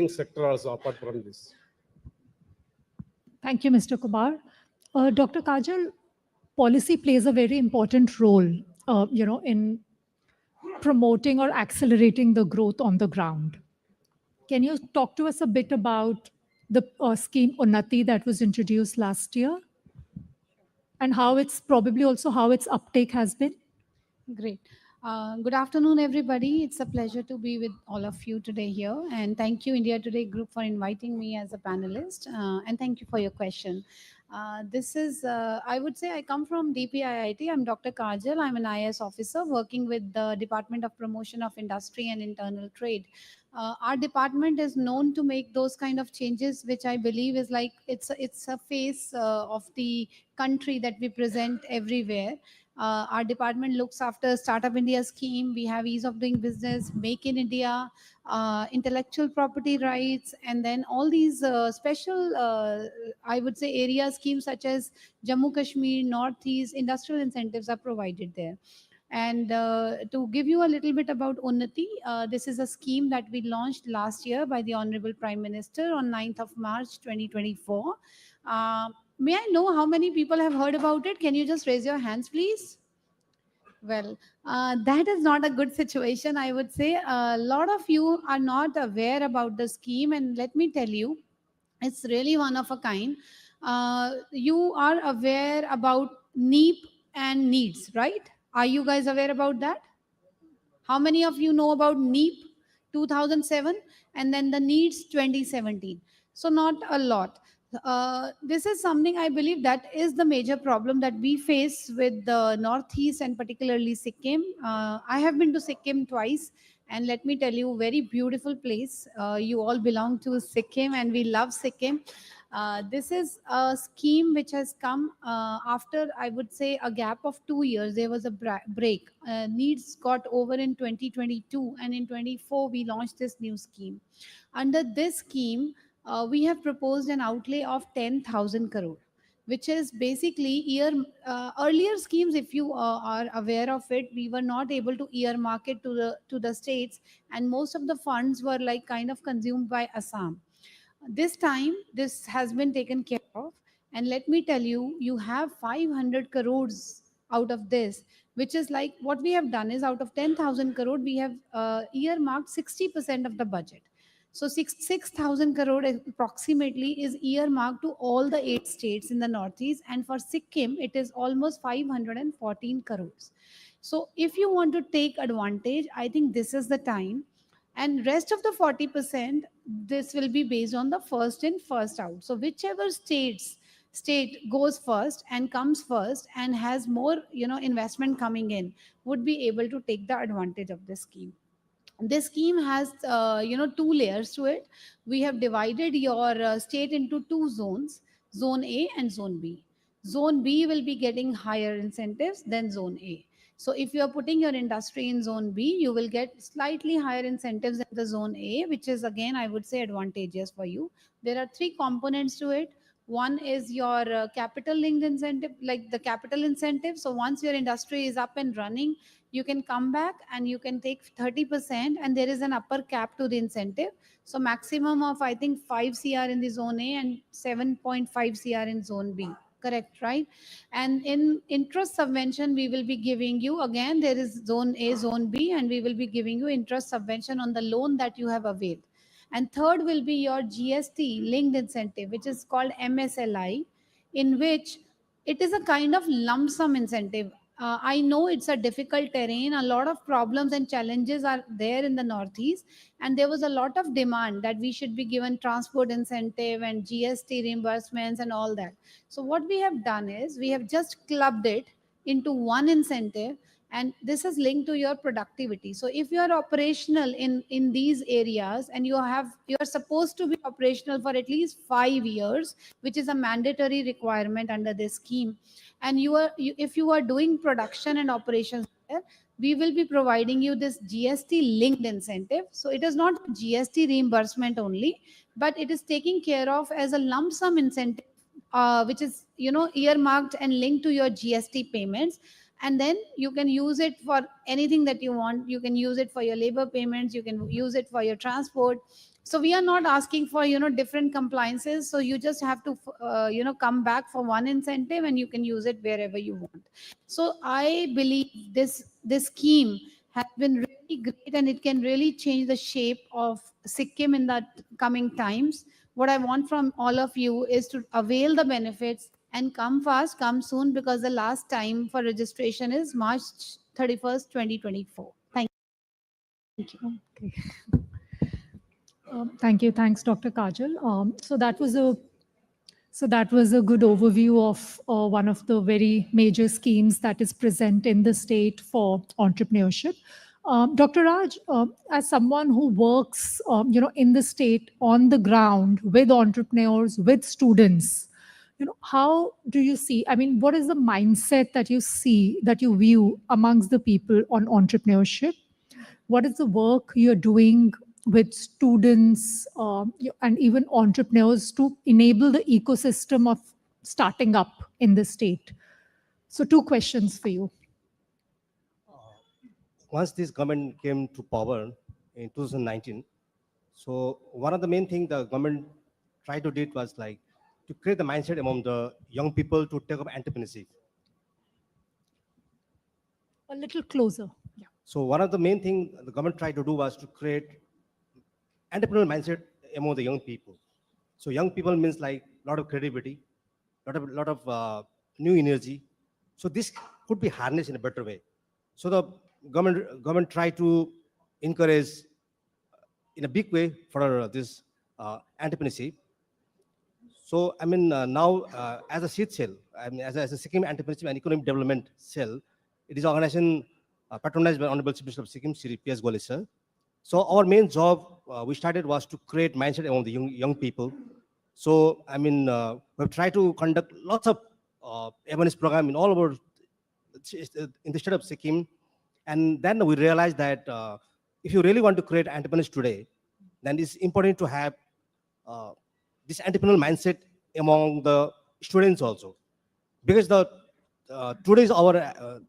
sector also apart from this. Thank you, Mr. Kumar. Dr. Kajal, policy plays a very important role, in promoting or accelerating the growth on the ground. Can you talk to us a bit about the scheme Unnati that was introduced last year and how it's probably also how its uptake has been? Great. Good afternoon, everybody. It's a pleasure to be with all of you today here. And thank you, India Today Group, for inviting me as a panelist. And thank you for your question. I would say I come from DPIIT. I'm Dr. Kajal. I'm an IAS officer working with the Department of Promotion of Industry and Internal Trade. Our department is known to make those kind of changes, which I believe is like it's a face of the country that we present everywhere. Our department looks after Startup India scheme. We have ease of doing business, Make in India, intellectual property rights, and then all these special, I would say, area schemes such as Jammu Kashmir, Northeast, industrial incentives are provided there. And to give you a little bit about Unnati, this is a scheme that we launched last year by the Honorable Prime Minister on 9th of March 2024. May I know how many people have heard about it? Can you just raise your hands, please? Well, that is not a good situation, I would say. A lot of you are not aware about the scheme, and let me tell you, it's really one of a kind. You are aware about NEEP and needs, right? Are you guys aware about that? How many of you know about NEEP 2007 and then the needs 2017? So not a lot. This is something I believe that is the major problem that we face with the Northeast and particularly Sikkim. I have been to Sikkim twice, and let me tell you, very beautiful place. You all belong to Sikkim and we love Sikkim. This is a scheme which has come after, I would say, a gap of 2 years. There was a break. Needs got over in 2022, and in 24 we launched this new scheme. Under this scheme, we have proposed an outlay of 10,000 crore, which is basically earlier schemes. If you are aware of it, we were not able to earmark it to the states, and most of the funds were like kind of consumed by Assam. This time this has been taken care of, and let me tell you, you have 500 crores out of this, which is like what we have done is out of 10,000 crore we have earmarked 60% of the budget. So 6,000 crore approximately is earmarked to all the 8 states in the Northeast, and for Sikkim it is almost 514 crores. So if you want to take advantage, I think this is the time. And rest of the 40%, this will be based on the first in first out. So whichever state goes first and comes first and has more investment coming in would be able to take the advantage of this scheme. This scheme has 2 layers to it. We have divided your state into 2 zones, zone A and zone B. Zone B will be getting higher incentives than zone A. So if you are putting your industry in zone B, you will get slightly higher incentives in the zone A, which is again, I would say, advantageous for you. There are 3 components to it. One is your capital linked incentive, like the capital incentive. So once your industry is up and running, you can come back and you can take 30%, and there is an upper cap to the incentive. So maximum of, I think, 5 CR in the zone A and 7.5 CR in zone B. Correct, right? And in interest subvention, we will be giving you, again, there is zone A, zone B, and we will be giving you interest subvention on the loan that you have availed. And third will be your GST linked incentive, which is called MSLI, in which it is a kind of lump sum incentive. I know it's a difficult terrain. A lot of problems and challenges are there in the Northeast, and there was a lot of demand that we should be given transport incentive and GST reimbursements and all that. So what we have done is we have just clubbed it into one incentive, and this is linked to your productivity. So if you are operational in these areas, and you are supposed to be operational for at least 5 years, which is a mandatory requirement under this scheme, and if you are doing production and operations there, we will be providing you this GST linked incentive. So it is not GST reimbursement only, but it is taken care of as a lump sum incentive, which is earmarked and linked to your GST payments. and then you can use it for anything that you want. You can use it for your labor payments, you can use it for your transport. So we are not asking for different compliances. So you just have to come back for one incentive, and you can use it wherever you want. So I believe this scheme has been really great, and it can really change the shape of Sikkim in the coming times. What I want from all of you is to avail the benefits and come fast, come soon, because the last time for registration is March 31st, 2024. Thank you. Okay. Thank you. Thanks, Dr. Kajal. So that was a good overview of one of the very major schemes that is present in the state for entrepreneurship. Dr. Raj, as someone who works, in the state on the ground with entrepreneurs, with students, how do you see? I mean, what is the mindset that you see, that you view amongst the people on entrepreneurship? What is the work you're doing with students and even entrepreneurs to enable the ecosystem of starting up in the state? So, two questions for you. Once this government came to power in 2019, so one of the main things the government tried to do was like to create the mindset among the young people to take up entrepreneurship. A little closer. Yeah. So one of the main things the government tried to do was to create entrepreneurial mindset among the young people. So young people means like a lot of creativity, lot of new energy. So this could be harnessed in a better way. So the government tried to encourage in a big way for this entrepreneurship. So I mean now as a seed cell, I mean as a Sikkim Entrepreneurship and Economic Development Cell, it is an organization patronized by Honorable Chief Minister of Sikkim, Shri P.S. Gole sir. So our main job we started was to create mindset among the young people. So I mean we've tried to conduct lots of awareness program in all over in the state of Sikkim, and then we realized that if you really want to create entrepreneurs today, then it's important to have this entrepreneurial mindset among the students also, because the today's our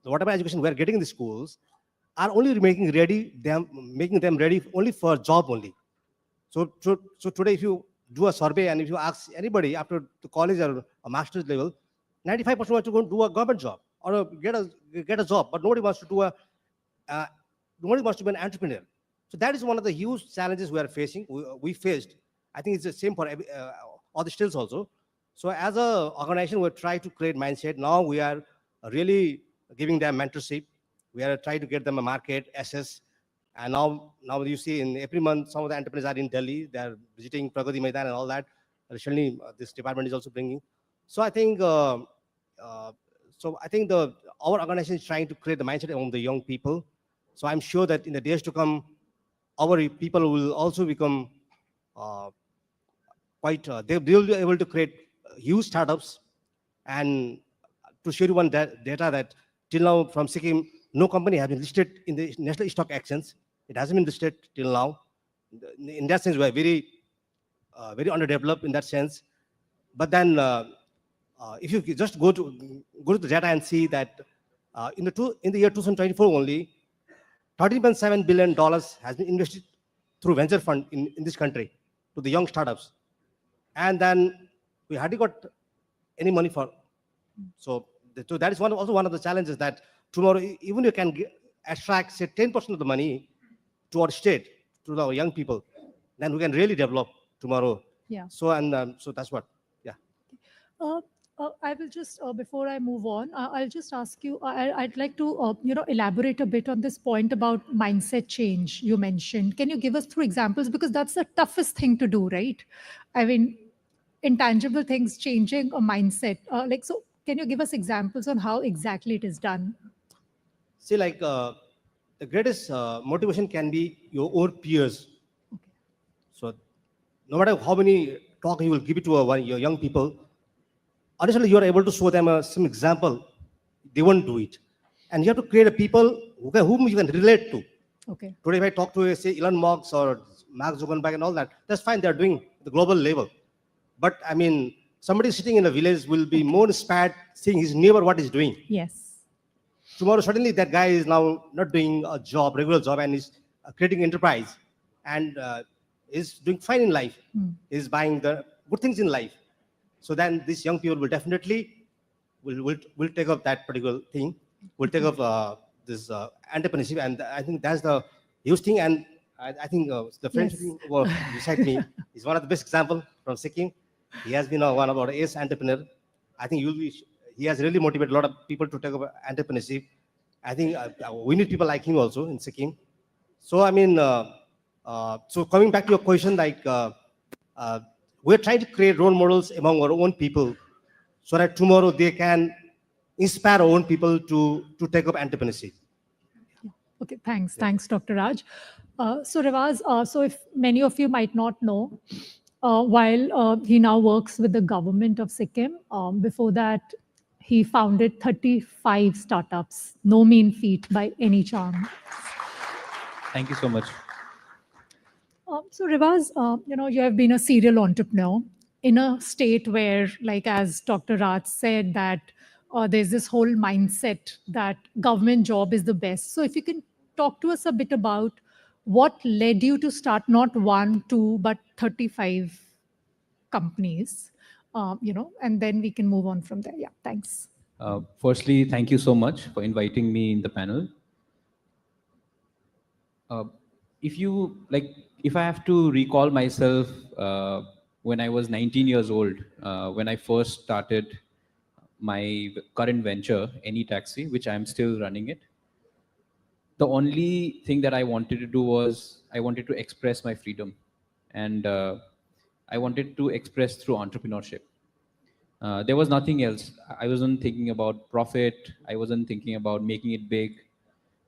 whatever education we are getting in the schools are only making them ready only for job only. So today if you do a survey and if you ask anybody after the college or a master's level, 95% want to go and do a government job or get a job, but nobody wants to do nobody wants to be an entrepreneur. So that is one of the huge challenges we are facing. We faced. I think it's the same for all the stills also. So as a organization, we try to create mindset. Now we are really giving them mentorship. We are trying to get them a market access. And now you see in every month, some of the entrepreneurs are in Delhi. They are visiting Pragati Maidan and all that. Recently, this department is also bringing. So I think our organization is trying to create the mindset among the young people. So I'm sure that in the days to come, our people will also become they will be able to create huge startups. And to share you one data that till now from Sikkim, no company has been listed in the national stock exchange. It hasn't been listed till now. In that sense, we are very underdeveloped in that sense. But then, if you just go to the data and see that in the year 2024 only, $13.7 billion has been invested through venture fund in this country to the young startups, and then we hardly got any money for. So that is also one of the challenges that tomorrow, even you can extract say 10% of the money to our state, to our young people, then we can really develop tomorrow. Yeah. So so that's what. Yeah. I will just, before I move on, I'll just ask you, I'd like to, elaborate a bit on this point about mindset change you mentioned. Can you give us 2 examples? Because that's the toughest thing to do, right? I mean, intangible things, changing a mindset. So can you give us examples on how exactly it is done? See, like the greatest motivation can be your own peers. Okay. So no matter how many talk you will give it to your young people, additionally, you are able to show them some example. They won't do it. And you have to create a people whom you can relate to. Okay. Today, if I talk to, say, Elon Musk or Mark Zuckerberg and all that, that's fine. They're doing the global level. But, I mean, somebody sitting in a village will be more inspired seeing his neighbor what he's doing. Yes. tomorrow suddenly that guy is now not doing a job, regular job, and is creating enterprise, and is doing fine in life, is buying the good things in life. So then these young people will definitely will take up that particular thing, will take up this entrepreneurship, and I think that's the huge thing. And I think the friend Yes. sitting beside me is one of the best example from Sikkim. He has been one of our ace entrepreneur. I think he has really motivated a lot of people to take up entrepreneurship. I think we need people like him also in Sikkim. So I mean, so coming back to your question, like we're trying to create role models among our own people, so that tomorrow they can inspire our own people to take up entrepreneurship. Okay, thanks. Thanks, Dr. Raj. So Revaz, so if many of you might not know, while he now works with the government of Sikkim, before that, he founded 35 startups. No mean feat by any chance. Thank you so much. So Rivaz, you have been a serial entrepreneur in a state where, like as Dr. Raj said, that there's this whole mindset that government job is the best. So if you can talk to us a bit about what led you to start not one, two, but 35 companies, and then we can move on from there. Yeah, thanks. Firstly, thank you so much for inviting me in the panel. If I have to recall myself when I was 19 years old, when I first started my current venture, Any Taxi, which I'm still running it, the only thing that I wanted to do was I wanted to express my freedom, and I wanted to express through entrepreneurship. There was nothing else. I wasn't thinking about profit. I wasn't thinking about making it big.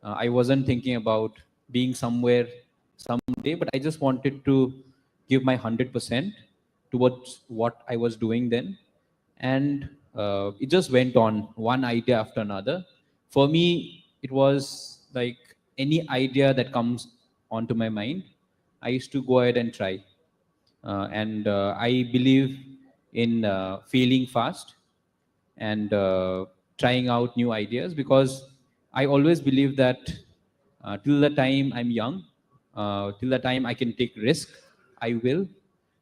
I wasn't thinking about being somewhere someday, but I just wanted to give my 100% towards what I was doing then. And it just went on, one idea after another. For me, it was like any idea that comes onto my mind, I used to go ahead and try. And I believe in failing fast and trying out new ideas, because I always believe that till the time I'm young, till the time I can take risk, I will.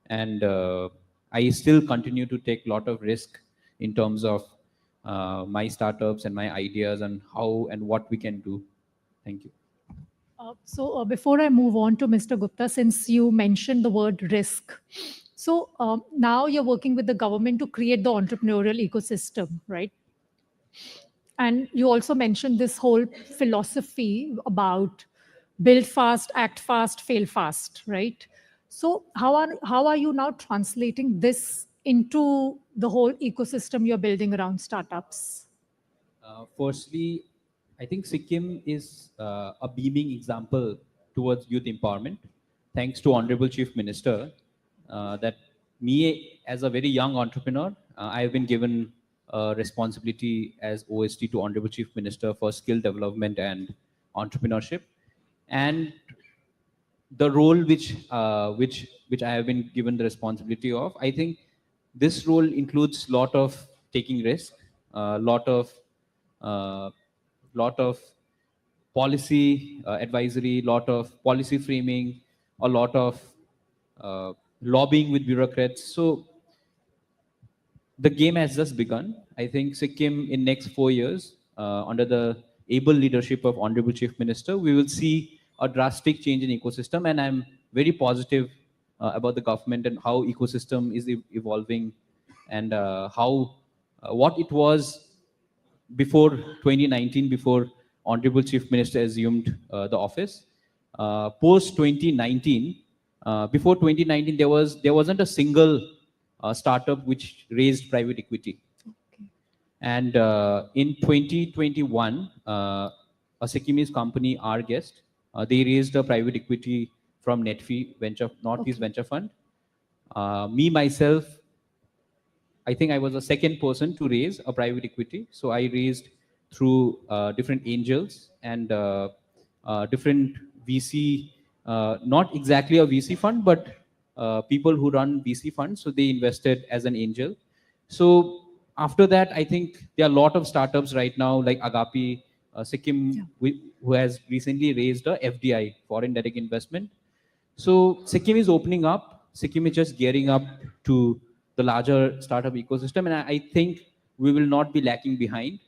And I still continue to take a lot of risk in terms of my startups and my ideas and how and what we can do. Thank you. So before I move on to Mr. Gupta, since you mentioned the word risk, so now you're working with the government to create the entrepreneurial ecosystem, right? And you also mentioned this whole philosophy about build fast, act fast, fail fast, right? So how are you now translating this into the whole ecosystem you're building around startups? Firstly, I think Sikkim is a beaming example towards youth empowerment. Thanks to Honorable Chief Minister, that me as a very young entrepreneur, I have been given a responsibility as OST to Honorable Chief Minister for skill development and entrepreneurship. And the role which I have been given the responsibility of, I think this role includes lot of taking risk, lot of policy advisory, lot of policy framing, a lot of lobbying with bureaucrats. So the game has just begun. I think Sikkim in next 4 years, under the able leadership of Honorable Chief Minister, we will see a drastic change in ecosystem, and I'm very positive about the government and how ecosystem is evolving, and how what it was before 2019, before Honorable Chief Minister assumed the office. Post 2019, before 2019, there wasn't a single startup which raised private equity. Okay. And in 2021, a Sikkimese company, our guest, they raised a private equity from Netfee Northeast Venture Fund. Me myself, I think I was the second person to raise a private equity. So I raised through different angels and different VC, not exactly a VC fund, but people who run VC funds. So they invested as an angel. So after that, I think there are a lot of startups right now like Agapi, Sikkim, who has recently raised a FDI, foreign direct investment. So Sikkim is opening up. Sikkim is just gearing up to the larger startup ecosystem, and I think we will not be lacking behind.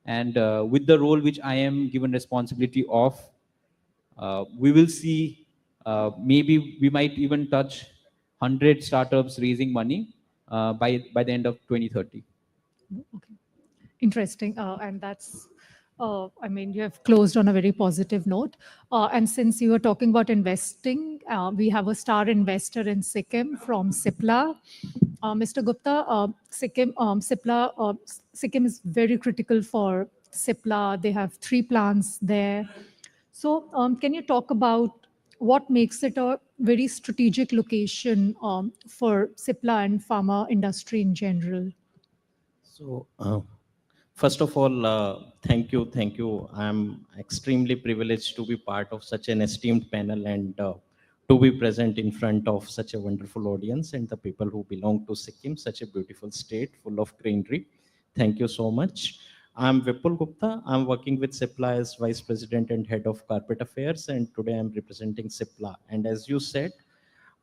And with the role which I am given responsibility of, we will see maybe we might even touch 100 startups raising money by the end of 2030. Okay. Interesting. And that's, I mean, you have closed on a very positive note. And since you were talking about investing, we have a star investor in Sikkim from Sipla. Mr. Gupta, Sikkim is very critical for Sipla. They have 3 plants there. So can you talk about what makes it a very strategic location for Sipla and pharma industry in general? So, first of all, thank you, thank you. I'm extremely privileged to be part of such an esteemed panel and to be present in front of such a wonderful audience and the people who belong to Sikkim, such a beautiful state full of greenery. Thank you so much. I'm Vipul Gupta. I'm working with Cipla as Vice President and Head of Corporate Affairs, and today I'm representing Cipla. And as you said,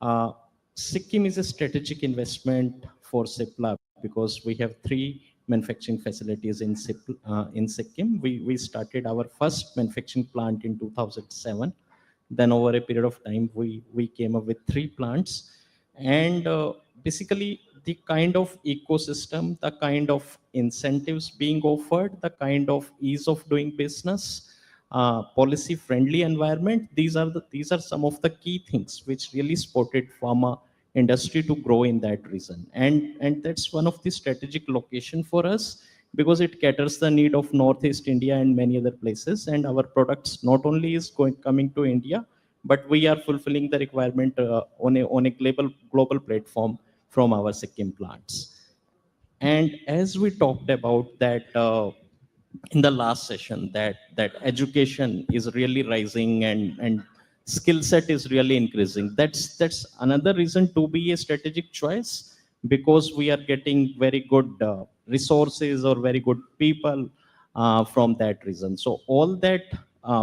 uh, Sikkim is a strategic investment for Cipla because we have 3 manufacturing facilities in Sikkim. We started our first manufacturing plant in 2007. Then over a period of time, we came up with 3 plants. And basically, the kind of ecosystem, the kind of incentives being offered, the kind of ease of doing business, policy friendly environment, these are some of the key things which really supported pharma industry to grow in that region. And that's one of the strategic location for us because it caters the need of Northeast India and many other places. And our products not only is coming to India, but we are fulfilling the requirement on a global platform from our Sikkim plants. And as we talked about that in the last session, that education is really rising and skill set is really increasing. That's another reason to be a strategic choice because we are getting very good resources or very good people from that reason. So all that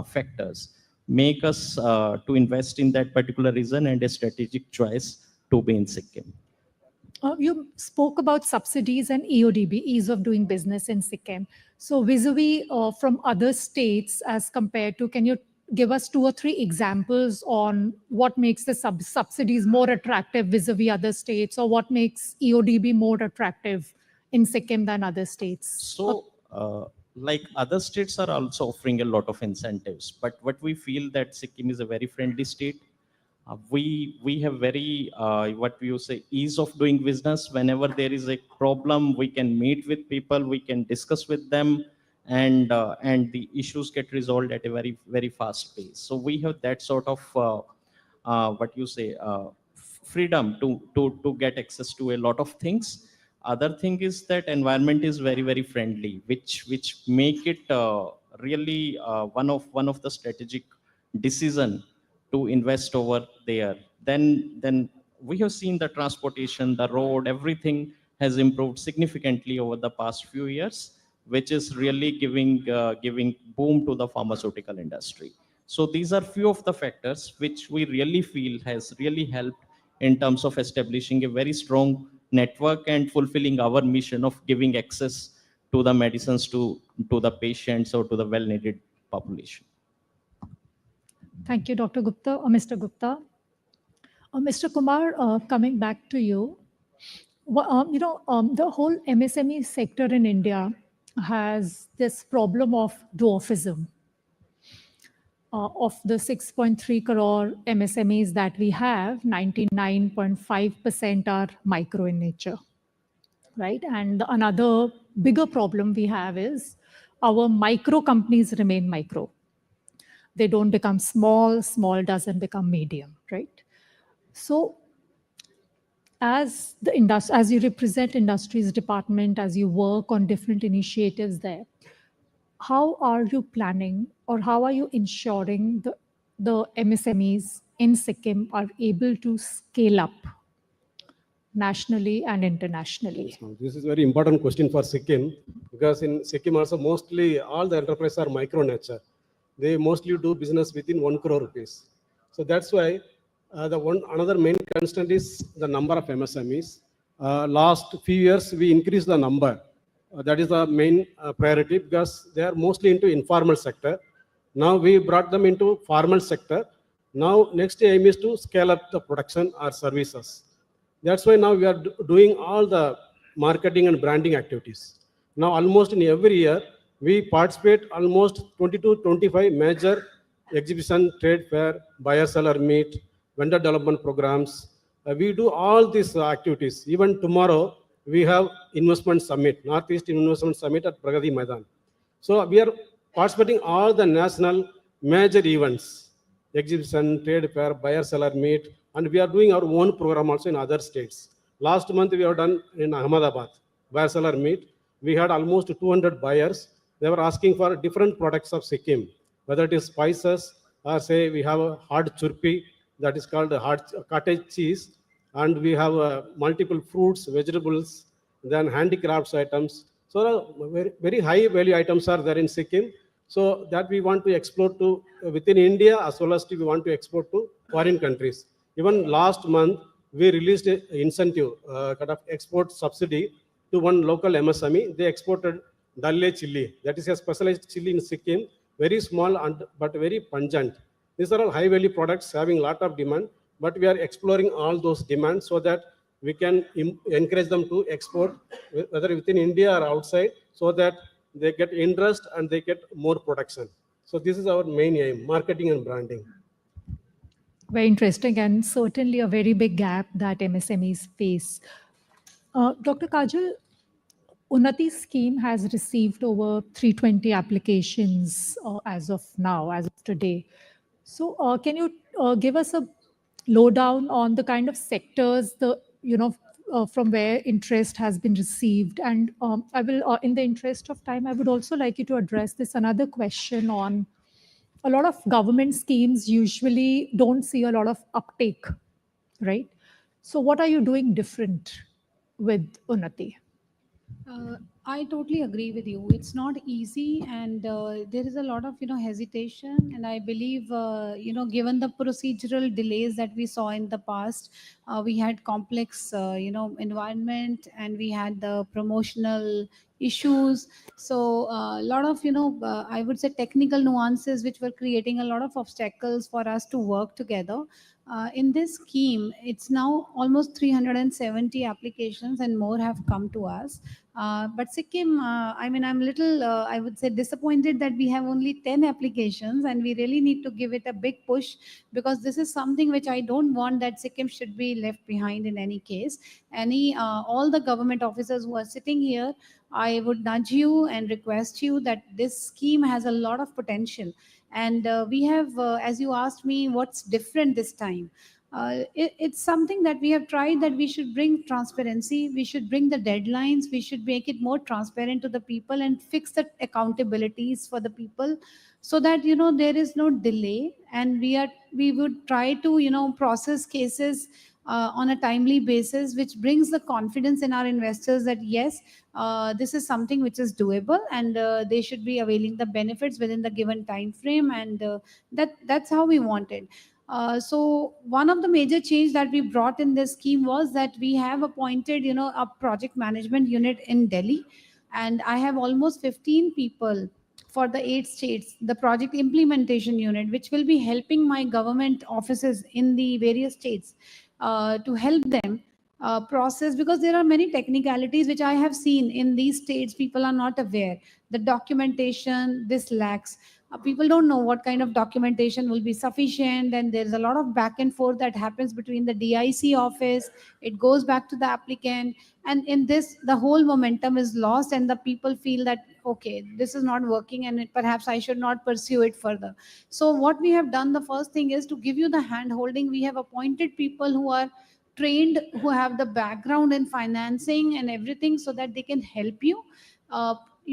factors make us to invest in that particular reason and a strategic choice to be in Sikkim. You spoke about subsidies and EODB, ease of doing business in Sikkim. So vis-a-vis from other states as compared to, can you give us 2 or 3 examples on what makes the subsidies more attractive vis-a-vis other states, or what makes EODB more attractive in Sikkim than other states? So, like other states are also offering a lot of incentives, but what we feel that Sikkim is a very friendly state. We have very what you say ease of doing business. Whenever there is a problem, we can meet with people, we can discuss with them, and the issues get resolved at a very fast pace. So we have that sort of what you say freedom to get access to a lot of things. Other thing is that environment is very friendly, which make it really one of the strategic decision to invest over there. Then we have seen the transportation, the road, everything has improved significantly over the past few years, which is really giving boom to the pharmaceutical industry. So these are few of the factors which we really feel has really helped in terms of establishing a very strong network and fulfilling our mission of giving access to the medicines to the patients or to the well-needed population. Thank you, Dr. Gupta or Mr. Gupta. Mr. Kumar, coming back to you, the whole MSME sector in India has this problem of dwarfism. Of the 6.3 crore MSMEs that we have, 99.5% are micro in nature, right? And another bigger problem we have is our micro companies remain micro. They don't become small, small doesn't become medium, right? So as you represent industries department, as you work on different initiatives there, how are you planning or how are you ensuring the MSMEs in Sikkim are able to scale up nationally and internationally? Yes, ma'am. This is very important question for Sikkim, because in Sikkim also mostly all the enterprises are micro nature. They mostly do business within 1 crore rupees. So that's why another main constant is the number of MSMEs. Last few years we increased the number. That is the main priority, because they are mostly into informal sector. Now we brought them into formal sector. Now next aim is to scale up the production or services. That's why now we are doing all the marketing and branding activities. Now almost in every year, we participate almost 20 to 25 major exhibition, trade fair, buyer-seller meet, vendor development programs. We do all these activities. Even tomorrow, we have investment summit, Northeast Investment Summit at Pragati Maidan. So we are participating all the national major events, exhibition, trade fair, buyer-seller meet, and we are doing our own program also in other states. Last month we have done in Ahmedabad, buyer-seller meet. We had almost 200 buyers. They were asking for different products of Sikkim, whether it is spices or say we have a hard churpi, that is called a hard cottage cheese, and we have multiple fruits, vegetables, then handicrafts items. So very high value items are there in Sikkim. So that we want to explore to within India, as well as we want to export to foreign countries. Even last month, we released an incentive, kind of export subsidy to one local MSME. They exported Dalle chili. That is a specialized chili in Sikkim, very small and but very pungent. These are all high value products having a lot of demand, but we are exploring all those demands so that we can encourage them to export, whether within India or outside, so that they get interest and they get more production. So this is our main aim, marketing and branding. Very interesting, and certainly a very big gap that MSMEs face. Dr. Kajal, Unnati scheme has received over 320 applications as of now, as of today. So, can you give us a lowdown on the kind of sectors from where interest has been received? And I will, in the interest of time, I would also like you to address this another question on a lot of government schemes usually don't see a lot of uptake, right? So, what are you doing different with Unnati? I totally agree with you. It's not easy, and there is a lot of hesitation. And I believe given the procedural delays that we saw in the past, we had complex environment, and we had the promotional issues. So a lot of I would say technical nuances which were creating a lot of obstacles for us to work together. In this scheme, it's now almost 370 applications and more have come to us. But Sikkim, I mean, I'm little, I would say, disappointed that we have only 10 applications, and we really need to give it a big push, because this is something which I don't want that Sikkim should be left behind in any case. All the government officers who are sitting here, I would nudge you and request you that this scheme has a lot of potential. And we have, as you asked me, what's different this time? It's something that we have tried, that we should bring transparency, we should bring the deadlines, we should make it more transparent to the people and fix the accountabilities for the people, so that there is no delay, and we would try to process cases on a timely basis, which brings the confidence in our investors that yes, this is something which is doable, and they should be availing the benefits within the given time frame, and that's how we want it. So one of the major change that we brought in this scheme was that we have appointed, a project management unit in Delhi, and I have almost 15 people for the 8 states, the project implementation unit, which will be helping my government offices in the various states to help them process, because there are many technicalities which I have seen in these states. People are not aware. The documentation, this lacks. People don't know what kind of documentation will be sufficient, and there's a lot of back and forth that happens between the DIC office. It goes back to the applicant, and in this, the whole momentum is lost, and the people feel that okay, this is not working, and perhaps I should not pursue it further. So what we have done, the first thing is to give you the hand holding. We have appointed people who are trained, who have the background in financing and everything, so that they can help you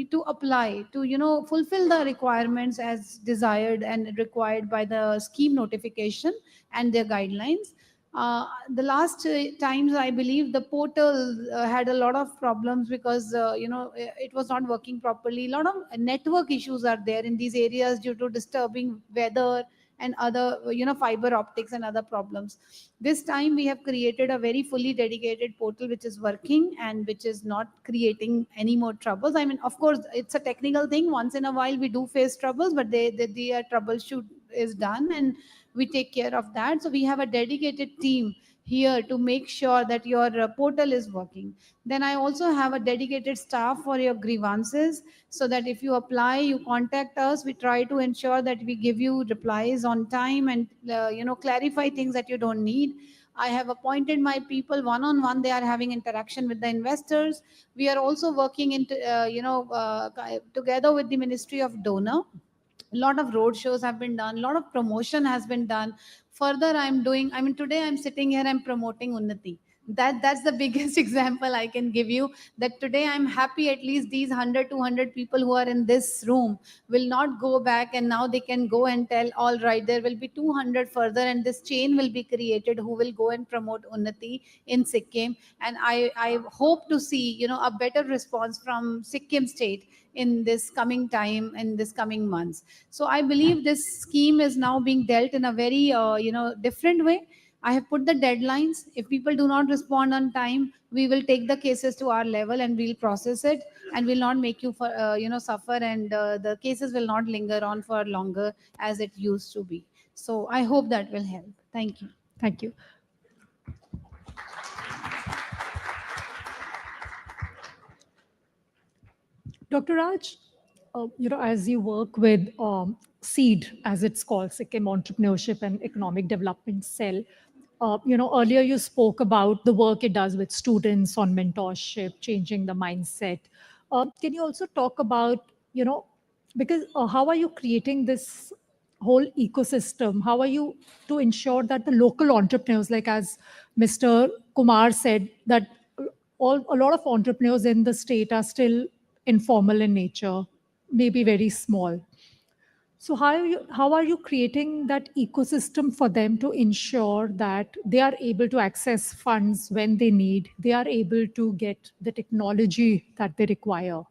to apply, to fulfill the requirements as desired and required by the scheme notification and their guidelines. The last times, I believe the portal had a lot of problems because it was not working properly. A lot of network issues are there in these areas due to disturbing weather and other fiber optics and other problems. This time we have created a very fully dedicated portal which is working and which is not creating any more troubles. I mean, of course, it's a technical thing. Once in a while we do face troubles, but the troubleshoot is done and we take care of that. So we have a dedicated team here to make sure that your portal is working. Then I also have a dedicated staff for your grievances, so that if you apply, you contact us, we try to ensure that we give you replies on time and clarify things that you don't need. I have appointed my people one on one. They are having interaction with the investors. We are also working together with the Ministry of Donor. A lot of road shows have been done, a lot of promotion has been done. Further, today I'm sitting here, I'm promoting Unnati. That's the biggest example I can give you, that today I'm happy at least these 100 200 people who are in this room will not go back, and now they can go and tell, all right, there will be 200 further, and this chain will be created who will go and promote Unnati in Sikkim. And I hope to see a better response from Sikkim state in this coming time, in this coming months. So I believe this scheme is now being dealt in a very different way. I have put the deadlines. If people do not respond on time, we will take the cases to our level and we'll process it, and will not make you suffer, and the cases will not linger on for longer as it used to be. So I hope that will help. Thank you. Thank you. Dr. Raj, as you work with SEED, as it's called, Sikkim Entrepreneurship and Economic Development Cell, earlier you spoke about the work it does with students on mentorship, changing the mindset. Can you also talk about, because how are you creating this whole ecosystem? How are you to ensure that the local entrepreneurs, like as Mr. Kumar said, that a lot of entrepreneurs in the state are still informal in nature, maybe very small. So how are you creating that ecosystem for them to ensure that they are able to access funds when they need, they are able to get the technology that they require?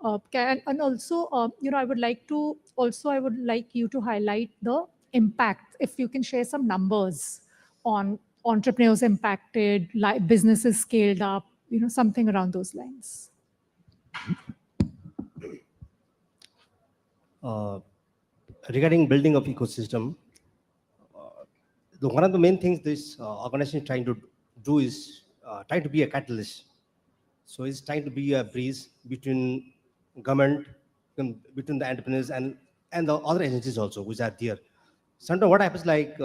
And also, I would like you to highlight the impact. If you can share some numbers on entrepreneurs impacted, like businesses scaled up, something around those lines. Regarding building of ecosystem, one of the main things this organization is trying to do is trying to be a catalyst. So it's trying to be a breeze between government, between the entrepreneurs and the other agencies also, which are there. Sometimes what happens, like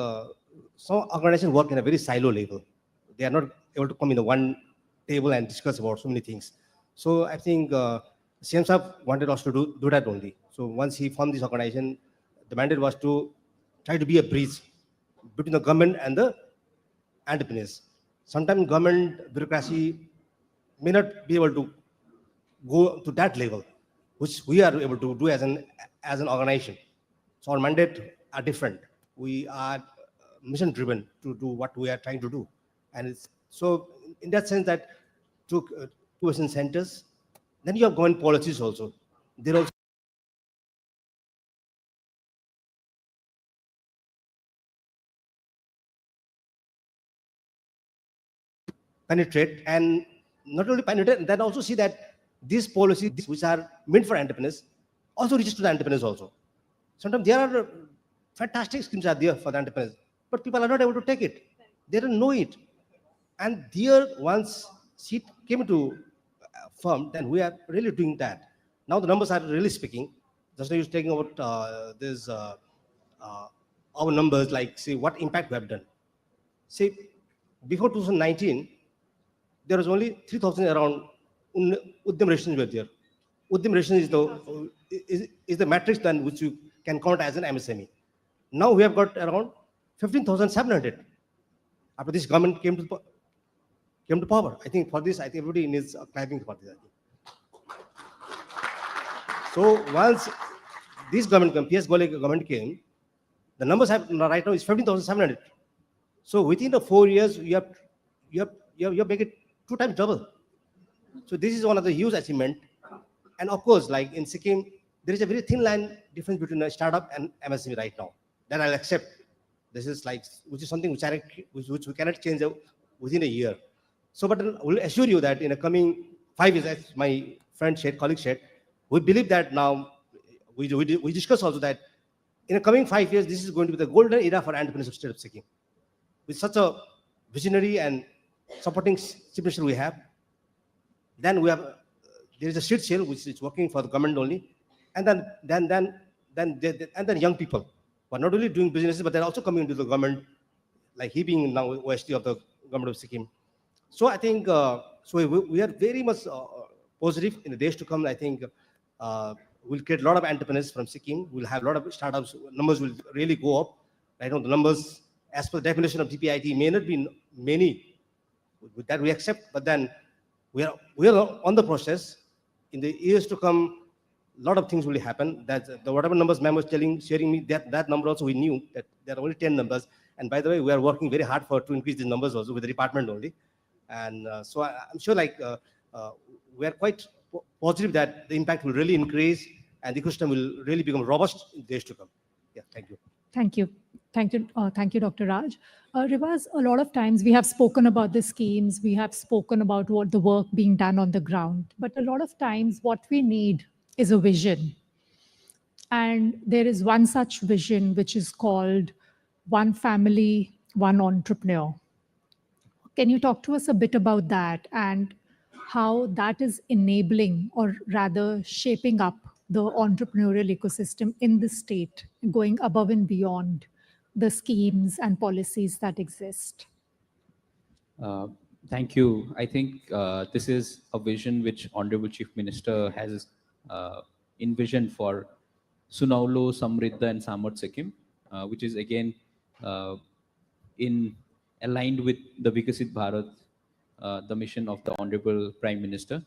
some organizations work in a very silo level. They are not able to come in the one table and discuss about so many things. So I think CM Saab wanted us to do that only. So once he formed this organization, the mandate was to try to be a bridge between the government and the entrepreneurs. Sometimes government bureaucracy may not be able to go to that level, which we are able to do as an organization. So our mandate are different. We are mission driven to do what we are trying to do, and it's so in that sense that to tuition centers. Then you have government policies also. There also penetrate, and not only penetrate, then also see that these policies which are meant for entrepreneurs also reaches to the entrepreneurs also. Sometimes there are fantastic schemes are there for the entrepreneurs, but people are not able to take it. They don't know it. And there, once seat came into firm, then we are really doing that. Now the numbers are really speaking. Just now you was taking about our numbers, like see what impact we have done. See, before 2019, there was only 3,000 around Udyam registrations were there. Udyam registration is the matrix then which you can count as an MSME. Now we have got around 15,700. After this government came to power, I think for this, I think everybody needs clapping for this. I think. So once this government came, PS Gole government came, the numbers have right now is 15,700. So within the 4 years, you have make it 2 times double. So this is one of the huge achievement. And of course, like in Sikkim, there is a very thin line difference between a startup and MSME right now. That I'll accept. This is like, which is something which we cannot change within a year. So, but I will assure you that in the coming 5 years, as my friend said, colleague said, we believe that now, we discuss also that in the coming 5 years, this is going to be the golden era for entrepreneurship state of Sikkim. With such a visionary and supporting chief minister we have, then we have, there is a seed sale which is working for the government only, and then young people who are not only doing businesses, but they're also coming into the government, like he being now OST of the government of Sikkim. So I think, we are very much positive in the days to come. I think we'll create a lot of entrepreneurs from Sikkim. We'll have a lot of startups. Numbers will really go up. I know the numbers, as per the definition of DPIT, may not be many with that we accept, but then we are on the process. In the years to come, a lot of things will happen. That the whatever numbers ma'am was sharing me, that number also we knew that there are only 10 numbers. And by the way, we are working very hard to increase these numbers also with the department only. And so I'm sure we are quite positive that the impact will really increase and the ecosystem will really become robust in days to come. Yeah, thank you. Thank you. Thank you, Dr. Raj. Rivaz, a lot of times we have spoken about the schemes, we have spoken about what the work being done on the ground, but a lot of times what we need is a vision. And there is one such vision which is called One Family, One Entrepreneur. Can you talk to us a bit about that and how that is enabling or rather shaping up the entrepreneurial ecosystem in the state, going above and beyond the schemes and policies that exist? Thank you. I think this is a vision which Honorable Chief Minister has envisioned for Sunaulo, Samriddha and Samarth Sikkim, which is again aligned with the Vikasit Bharat, the mission of the Honorable Prime Minister.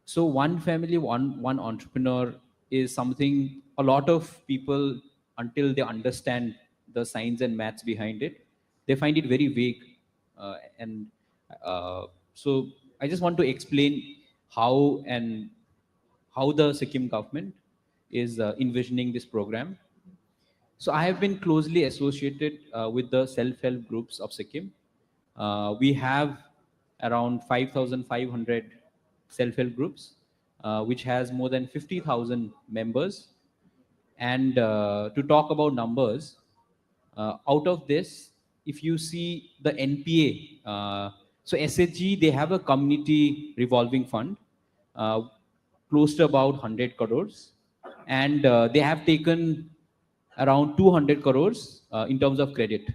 So one family, one entrepreneur is something a lot of people, until they understand the science and maths behind it, they find it very vague. So I just want to explain how the Sikkim government is envisioning this program. So I have been closely associated with the self-help groups of Sikkim. We have around 5,500 self-help groups, which has more than 50,000 members. And to talk about numbers, out of this, if you see the NPA, so SHG, they have a community revolving fund, close to about 100 crores. And they have taken around 200 crores in terms of credit.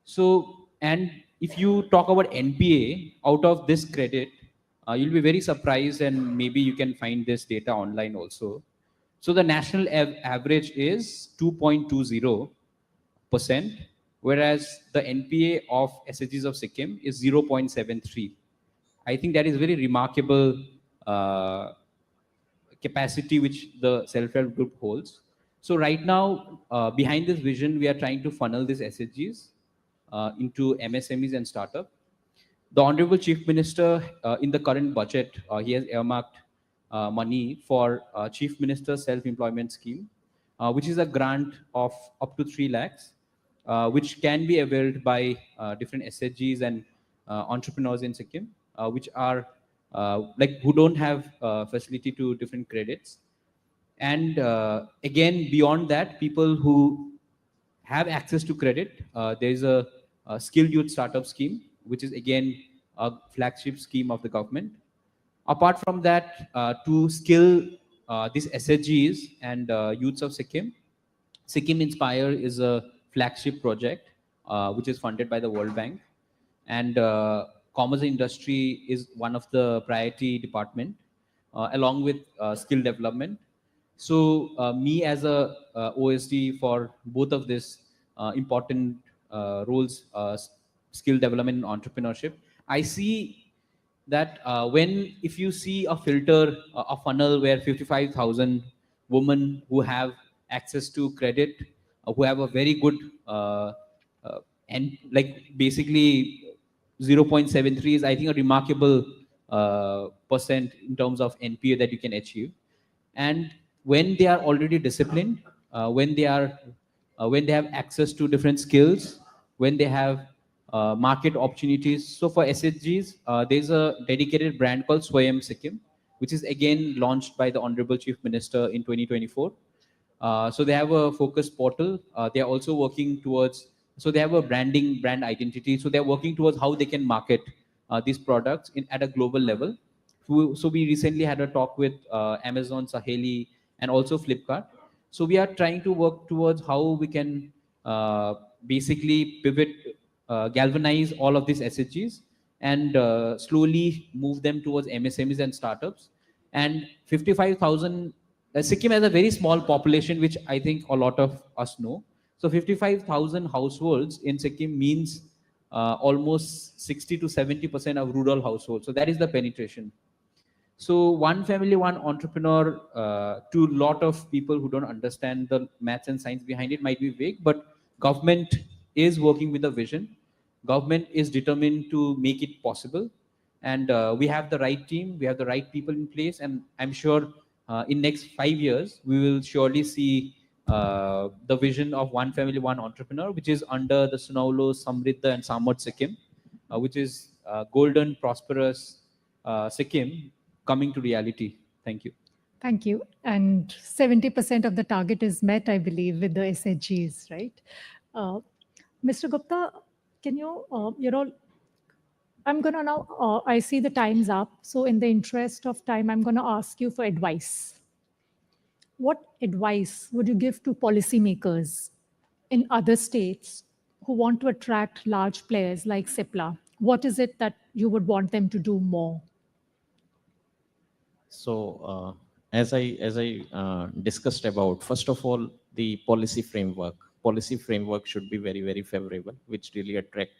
So, and if you talk about NPA, out of this credit, you'll be very surprised, and maybe you can find this data online also. So the national average is 2.20%, whereas the NPA of SHGs of Sikkim is 0.73. I think that is very remarkable capacity which the self-help group holds. So right now, behind this vision, we are trying to funnel these SHGs into MSMEs and startup. The Honorable Chief Minister, in the current budget, he has earmarked money for Chief Minister's Self-Employment Scheme, which is a grant of up to 3 lakhs, which can be availed by different SHGs and entrepreneurs in Sikkim, which are who don't have facility to different credits. And again, beyond that, people who have access to credit, there is a skilled youth startup scheme, which is again a flagship scheme of the government. Apart from that, to skill these SHGs and youths of Sikkim, Sikkim Inspire is a flagship project which is funded by the World Bank. And commerce and industry is one of the priority department, along with skill development. So me as a OSD for both of these important roles, skill development and entrepreneurship, I see that if you see a filter, a funnel where 55,000 women who have access to credit, who have a very good and like basically 0.73 is, I think, a remarkable percent in terms of NPA that you can achieve. And when they are already disciplined, when they are when they have access to different skills, when they have market opportunities. So for SHGs, there's a dedicated brand called Swayam Sikkim, which is again launched by the Honorable Chief Minister in 2024. So they have a focus portal. They are also working towards, so they have a brand identity. So they're working towards how they can market these products at a global level. So we recently had a talk with Amazon, Saheli, and also Flipkart. So we are trying to work towards how we can basically pivot, galvanize all of these SHGs and slowly move them towards MSMEs and startups. And 55,000, Sikkim has a very small population, which I think a lot of us know. So 55,000 households in Sikkim means almost 60 to 70% of rural households. So that is the penetration. So one family, one entrepreneur, to a lot of people who don't understand the maths and science behind it might be vague, but government is working with a vision. Government is determined to make it possible. And we have the right team, we have the right people in place. And I'm sure in next 5 years, we will surely see the vision of one family, one entrepreneur, which is under the Sunaulo, Samriddha and Samad Sikkim, which is golden, prosperous Sikkim coming to reality. Thank you. Thank you. And 70% of the target is met, I believe, with the SHGs, right? Mr. Gupta, can you, I'm going to now, I see the time's up. So in the interest of time, I'm going to ask you for advice. What advice would you give to policymakers in other states who want to attract large players like CIPLA? What is it that you would want them to do more? So as I discussed about, first of all, the policy framework. Policy framework should be very, very favorable, which really attract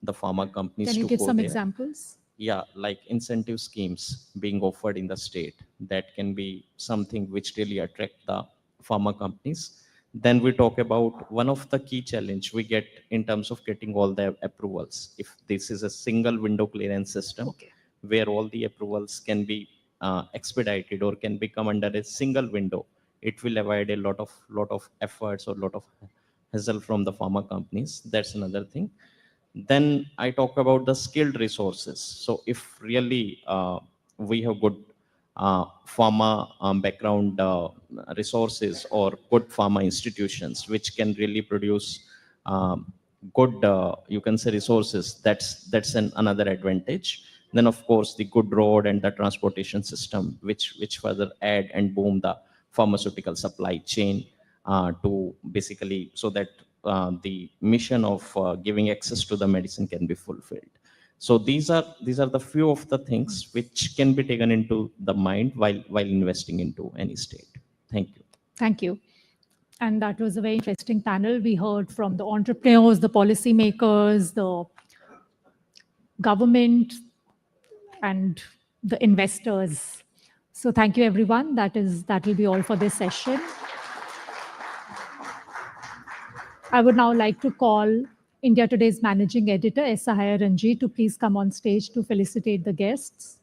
the pharma companies. Can you to give go some there. examples? Yeah, like incentive schemes being offered in the state, that can be something which really attract the pharma companies. Then we talk about one of the key challenge we get in terms of getting all the approvals. If this is a single window clearance system, Okay. where all the approvals can be expedited or can become under a single window, it will avoid a lot of efforts or lot of hassle from the pharma companies. That's another thing. Then I talk about the skilled resources. So if really we have good pharma background resources or good pharma institutions which can really produce good, you can say, resources, that's another advantage. Then of course the good road and the transportation system, which further add and boom the pharmaceutical supply chain to basically, so that the mission of giving access to the medicine can be fulfilled. So these are the few of the things which can be taken into the mind while investing into any state. Thank you. Thank you. And that was a very interesting panel. We heard from the entrepreneurs, the policymakers, the government, and the investors. So thank you, everyone. That will be all for this session. I would now like to call India Today's managing editor, S. Sahaya Ranji, to please come on stage to felicitate the guests.